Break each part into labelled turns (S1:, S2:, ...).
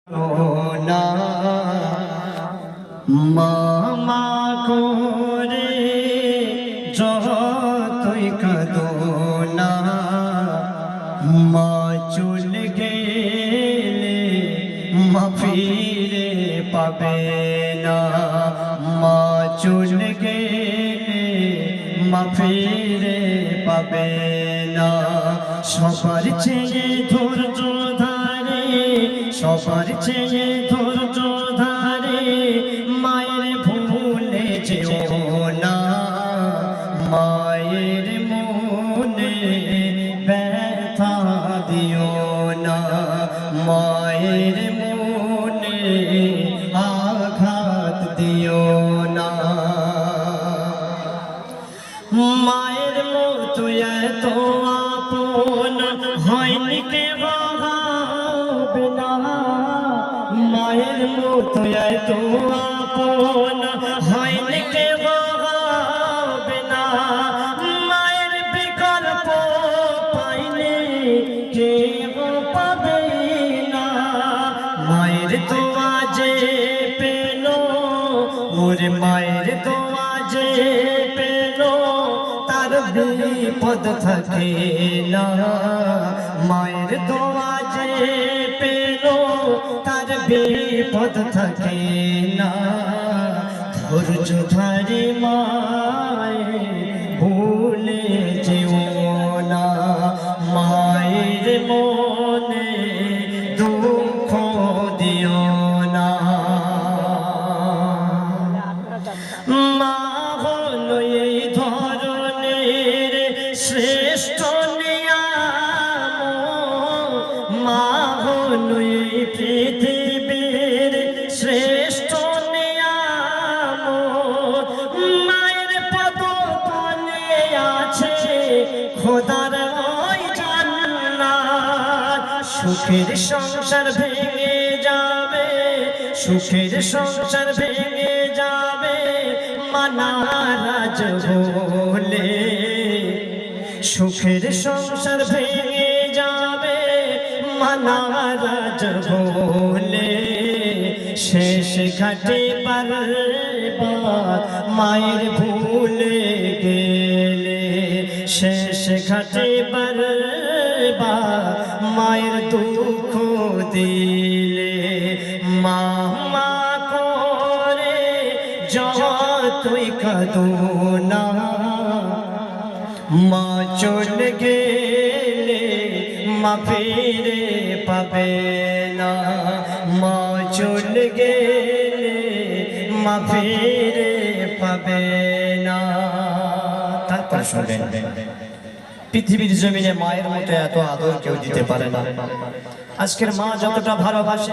S1: না মামা করে যতই কাঁদো না মা চলে গেলে মা ফিরে পাবে না মা চলে গেলে মা ফিরে পাবে না সবার চেয়ে ধৈর্য ধারে সবার চেয়ে ধৈর্য ধারে মায়ের ভুলে যেও না মায়ের মনে ব্যথা দিও না মায়ের মনে আঘাত দিও না মায়ের মতো এত আপন হয়নি কে ভাবে না মায়ের মতো এত আপন হয়নি কে ভাবে না মায়ের বিকল্প পাইলে কে পাবে না মায়ের তো আজে পেল ওরে মায়ের তো আজে পেল তার বিপদ থাকে না মায়ের দোয়া যে পেল তার বিপদ থাকে না ধৈর্য ধরে মায়ে ভুলে যেও না মায়ের মনে দুঃখ দিও না মা হলো এই ধরনের শ্রেষ্ঠ নিয়ামত মা হলো এই পৃথিবীর শ্রেষ্ঠ নিয়ামত মায়ের পদতলে আছে খোদার ওই জান্নাত সুখের সংসার ভেঙে যাবে সুখের সংসার ভেঙে যাবে নারাজ হলে সুখের সংসার ভেঙে যাবে নারাজ হলে শেষ ঘাটে বারবার মায়ের ভুলে গেলে শেষ ঘাটে বারবার মায়ের দুঃখ দিলে মা করে যতই কাঁদো না মা চলে গেলে মা ফিরে পাবে না মা চলে গেলে মা ফিরে পাবে না তারপর শুনবেন পৃথিবীর জমিনে মায়ের মতো এত আদর কেউ দিতে পারে না আজকের মা যতটা ভালোবাসে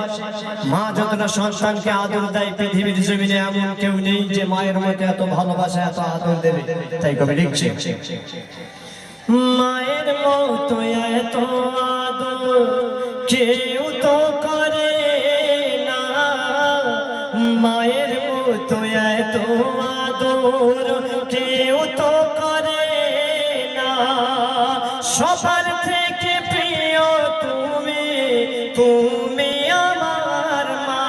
S1: মা যতটা সন্তানকে আদর দেয় পৃথিবীর জমিনে এমন কেউ নেই যে মায়ের মতো এত ভালোবাসা এত আদর দেবে তাই কবি লিখছে মায়ের মতো এত আদর কেউ তো করে না মায়ের মতো এত আদর কেউ তো করে না সবার থেকে প্রিয় তুমি তুমি আমার মা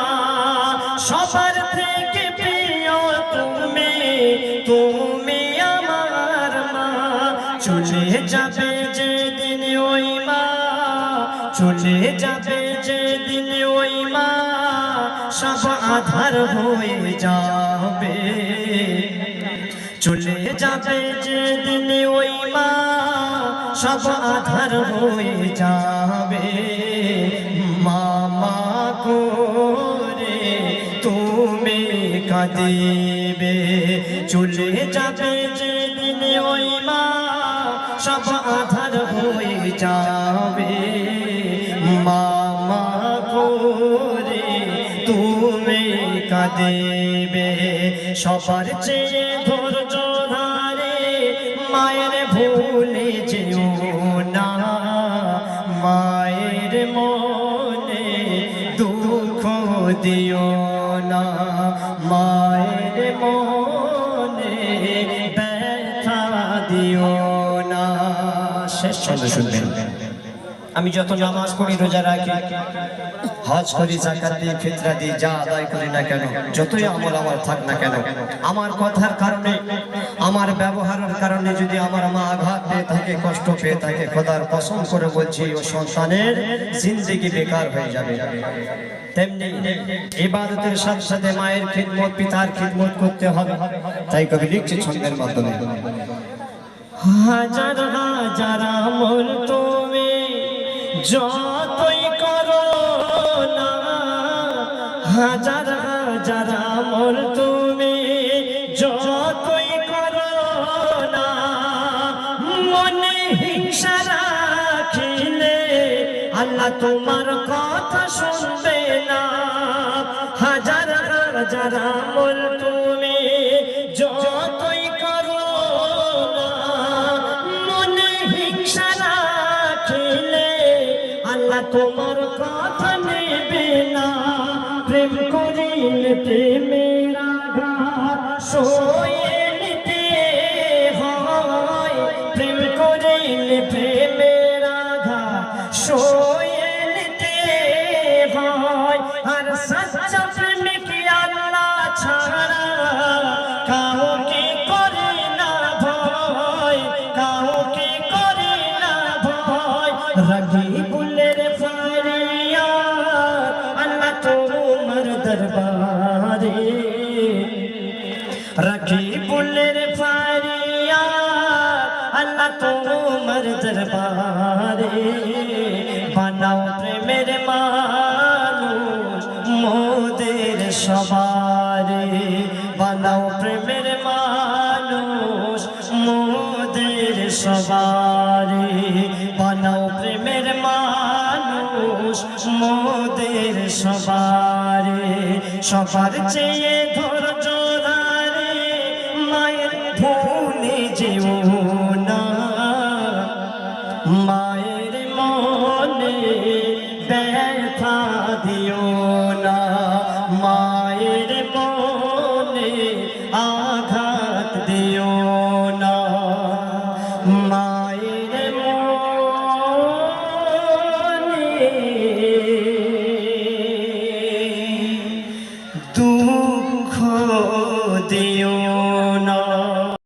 S1: সবার থেকে প্রিয় তুমি তুমি আমার মা চলে যাবে যেদিন ওই মা চলে যাবে যেদিন ওই মা সব আধার হয়ে যাবে চলে যাবে যেদিন ওই মা সব আধার হয়ে যাবে মামা করে তুমি কাঁদিবে চলে যাবে যেদিন ওই মা সব আধার হয়ে যাবে মামা করে তুমি কাঁদিবে সবার চেয়ে ধৈর্য ধারে মায়ের ভুলে যেও না মায়ের মনে দুঃখ দিও না মায়ের মনে ব্যথা দিও না শেষ ছন্দ শুনবেন আমি যত নামাজ পড়ি, রোজা রাখি, হজ করি, যাকাত দিই, ফিতরা দিই, যা আদায় করি না কেন, যতই আমল আমার থাক না কেন, আমার কথার কারণে, আমার ব্যবহারের কারণে যদি আমার মা আঘাত পেয়ে থাকে, কষ্ট পেয়ে থাকে, খোদার কসম করে বলছি ও সন্তানের জিন্দেগি বেকার হয়ে যাবে। তেমনি ইবাদতের সাথে সাথে মায়ের খিদমত, পিতার খিদমত করতে হবে। তাই কবি লিখছে ছন্দের মাধ্যমে, হাজার হাজার আমল তুমি যতই করো না, হাজার হাজার আমল তুমি যতই করো না, মনে হিংসা রাখিলে আল্লাহ তোমার কথা শুনবে না। হাজার হাজার আমল তুমি যতই করো না, মনে হিংসা রাখিলে আল্লাহ তোমার কথা নেবে না। প্রেম করিলে প্রেমের আঘাত সয়ে নিতে হয়, প্রেম করিলে প্রেমের আঘাত সয়ে নিতে হয়। আর সচ্চা প্রেমিক আল্লাহ ছাড়া কাউকে করে না ভয়, কাউকে করে না ভয়। রবিউলের ফারিয়াদ আল্লাহ তোমার দরবারে, রবিউলের ফারিয়াদ আল্লাহ তোমার দরবারে। বানাও প্রেমের মানুষ মোদের সবারে, বানাও প্রেমের মানুষ মোদের সবারে, বানাও প্রেমের মানুষ মোদের সবারে। সবার চেয়ে ধৈর্য ধরে মায়ের ভুলে যেও না, মায়ের মনে ব্যথা দিও না, মায়ের